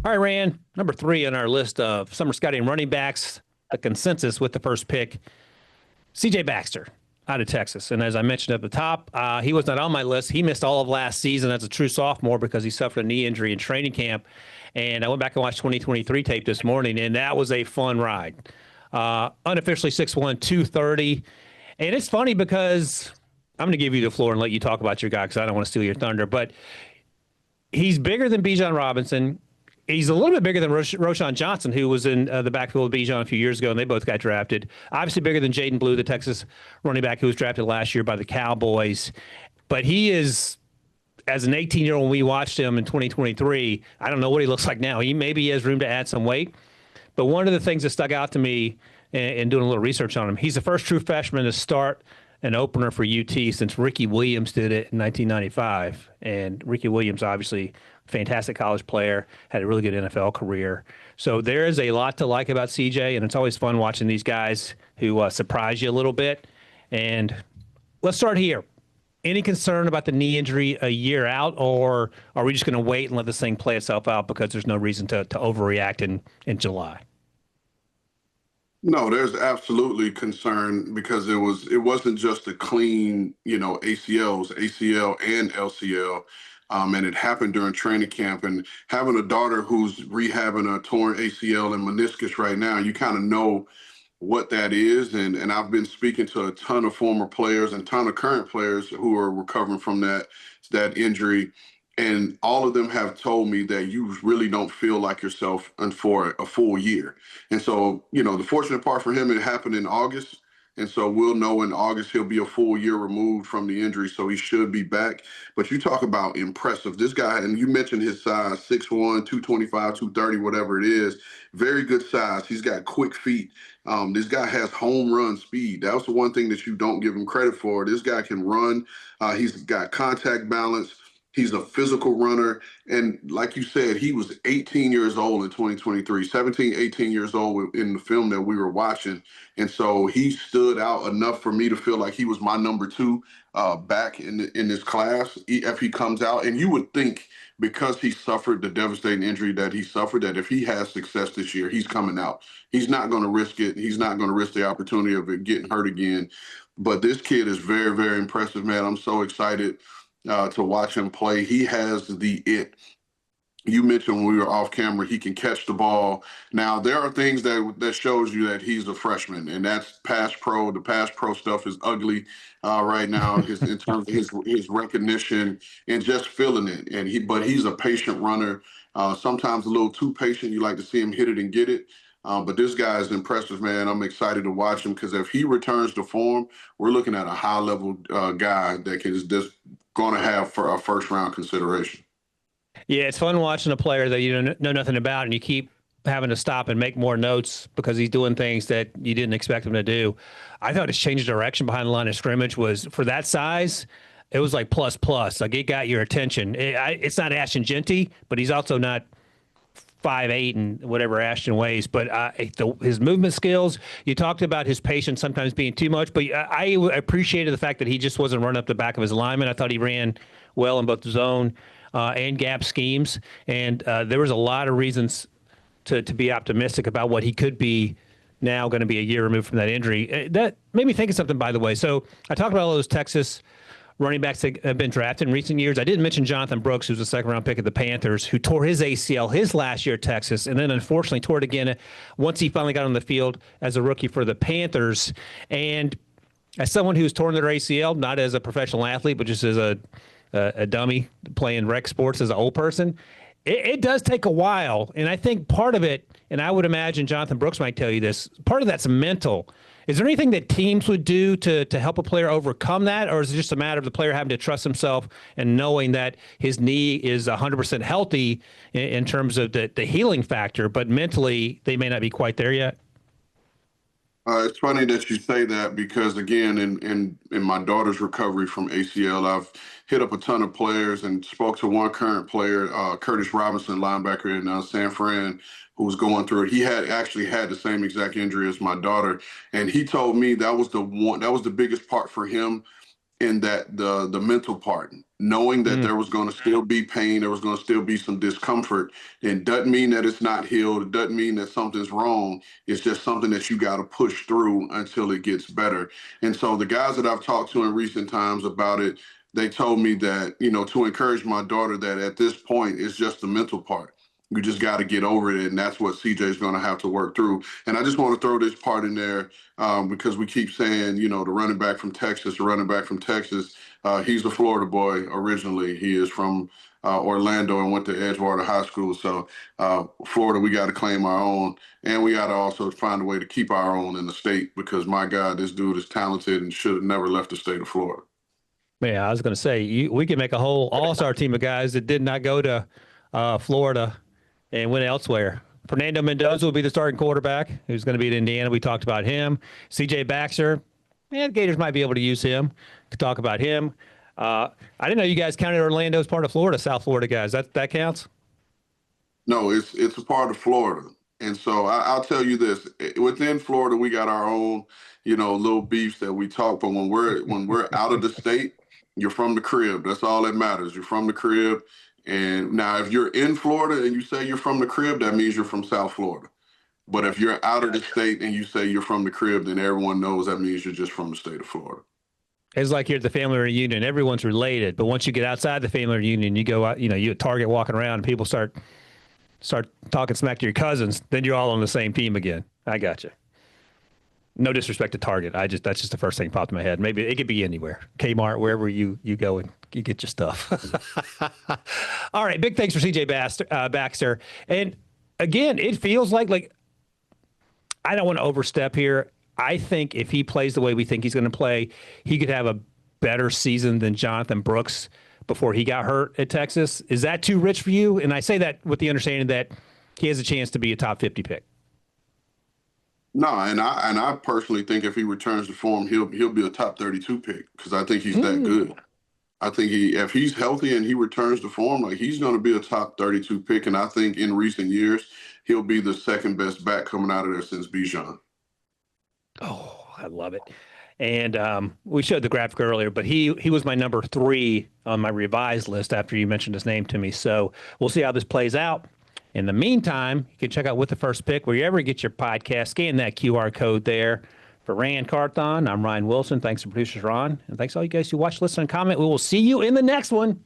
All right, Rand, number 3 on our list of summer scouting running backs, a consensus with the first pick, CJ Baxter out of Texas. And as I mentioned at the top, he was not on my list. He missed all of last season as a true sophomore because he suffered a knee injury in training camp. And I went back and watched 2023 tape this morning, and that was a fun ride. Unofficially 6'1", 230. And it's funny because I'm going to give you the floor and let you talk about your guy because I don't want to steal your thunder. But he's bigger than Bijan Robinson. He's a little bit bigger than Roschon Johnson, who was in the backfield with Bijan a few years ago, and they both got drafted. Obviously bigger than Jaden Blue, the Texas running back who was drafted last year by the Cowboys. But he is, as an 18-year-old, when we watched him in 2023, I don't know what he looks like now. Maybe he has room to add some weight. But one of the things that stuck out to me in doing a little research on him, he's the first true freshman to start an opener for UT since Ricky Williams did it in 1995. And Ricky Williams, obviously, fantastic college player, had a really good NFL career. So there is a lot to like about CJ, and it's always fun watching these guys who surprise you a little bit. And let's start here. Any concern about the knee injury a year out, or are we just going to wait and let this thing play itself out because there's no reason to overreact in July? No, there's absolutely concern because it wasn't just a clean, ACL and LCL, and it happened during training camp. And having a daughter who's rehabbing a torn ACL and meniscus right now, you kind of know what that is. And I've been speaking to a ton of former players and ton of current players who are recovering from that injury. And all of them have told me that you really don't feel like yourself for a full year. And so, the fortunate part for him, it happened in August. And so we'll know in August he'll be a full year removed from the injury, so he should be back. But you talk about impressive. This guy, and you mentioned his size, 6'1", 225, 230, whatever it is, very good size. He's got quick feet. This guy has home run speed. That was the one thing that you don't give him credit for. This guy can run. He's got contact balance. He's a physical runner. And like you said, he was 18 years old in 2023, 17, 18 years old in the film that we were watching. And so he stood out enough for me to feel like he was my number 2 back in this class if he comes out. And you would think because he suffered the devastating injury that he suffered, that if he has success this year, he's coming out. He's not going to risk it. He's not going to risk the opportunity of it getting hurt again. But this kid is very, very impressive, man. I'm so excited to watch him play. He has the it. You mentioned when we were off camera, he can catch the ball. Now, there are things that shows you that he's a freshman, and that's pass pro. The pass pro stuff is ugly right now in terms of his recognition and just feeling it. But he's a patient runner, sometimes a little too patient. You like to see him hit it and get it. But this guy is impressive, man. I'm excited to watch him because if he returns to form, we're looking at a high-level guy that is just going to have for a first-round consideration. Yeah, it's fun watching a player that you don't know nothing about, and you keep having to stop and make more notes because he's doing things that you didn't expect him to do. I thought his change of direction behind the line of scrimmage was, for that size, it was like plus. Like, it got your attention. It's not Ashton Genty, but he's also not 5'8" and whatever Ashton weighs, but his movement skills, you talked about his patience sometimes being too much, but I appreciated the fact that he just wasn't running up the back of his lineman. I thought he ran well in both zone and gap schemes, and there was a lot of reasons to be optimistic about what he could be now, going to be a year removed from that injury. That made me think of something, by the way. So I talked about all those Texas running backs that have been drafted in recent years. I didn't mention Jonathan Brooks, who's a second-round pick of the Panthers, who tore his ACL his last year at Texas, and then unfortunately tore it again once he finally got on the field as a rookie for the Panthers. And as someone who's torn their ACL, not as a professional athlete, but just as a dummy playing rec sports as an old person, it does take a while. And I think part of it, and I would imagine Jonathan Brooks might tell you this, part of that's mental. Is there anything that teams would do to help a player overcome that, or is it just a matter of the player having to trust himself and knowing that his knee is 100% healthy in terms of the healing factor, but mentally they may not be quite there yet? It's funny that you say that because, again, in my daughter's recovery from ACL, I've hit up a ton of players and spoke to one current player, Curtis Robinson, linebacker in San Fran, who was going through it. He had actually had the same exact injury as my daughter, and he told me that was the biggest part for him, in that the mental part. knowing that there was going to still be pain, there was going to still be some discomfort, and doesn't mean that it's not healed. It doesn't mean that something's wrong. It's just something that you got to push through until it gets better. And so the guys that I've talked to in recent times about it, they told me that, to encourage my daughter that at this point, it's just the mental part. You just got to get over it, and that's what CJ is going to have to work through. And I just want to throw this part in there because we keep saying, the running back from Texas, the running back from Texas. He's a Florida boy originally. He is from Orlando and went to Edgewater High School. So Florida, we got to claim our own, and we got to also find a way to keep our own in the state because, my God, this dude is talented and should have never left the state of Florida. Yeah, I was going to say, we could make a whole all-star team of guys that did not go to Florida and went elsewhere. Fernando Mendoza will be the starting quarterback, who's going to be at Indiana. We talked about him. CJ Baxter, Gators might be able to use him to talk about him. I didn't know you guys counted Orlando as part of Florida, South Florida guys. That counts? No, it's a part of Florida. And so I'll tell you this: within Florida, we got our own, little beefs that we talk. But when we're out of the state, you're from the crib. That's all that matters. You're from the crib. And now, if you're in Florida and you say you're from the crib, that means you're from South Florida. But if you're out of the state and you say you're from the crib, then everyone knows that means you're just from the state of Florida. It's like you're at the family reunion. Everyone's related. But once you get outside the family reunion, you go out, you at Target walking around and people start talking smack to your cousins, then you're all on the same team again. I got you. No disrespect to Target. That's just the first thing popped in my head. Maybe it could be anywhere. Kmart, wherever you go and you get your stuff. All right. Big thanks for CJ Baxter. And again, it feels like I don't want to overstep here. I think if he plays the way we think he's going to play, he could have a better season than Jonathan Brooks before he got hurt at Texas. Is that too rich for you? And I say that with the understanding that he has a chance to be a top 50 pick. No, and I personally think if he returns to form, he'll be a top 32 pick because I think he's that good. I think if he's healthy and he returns to form, he's going to be a top 32 pick. And I think in recent years, he'll be the second best back coming out of there since Bijan. Oh, I love it. And we showed the graphic earlier, but he was my number 3 on my revised list after you mentioned his name to me. So we'll see how this plays out. In the meantime, you can check out With the First Pick wherever you get your podcast. Scan that QR code there. For Ran Carthon, I'm Ryan Wilson. Thanks to producers Ron. And thanks to all you guys who watch, listen, and comment. We will see you in the next one.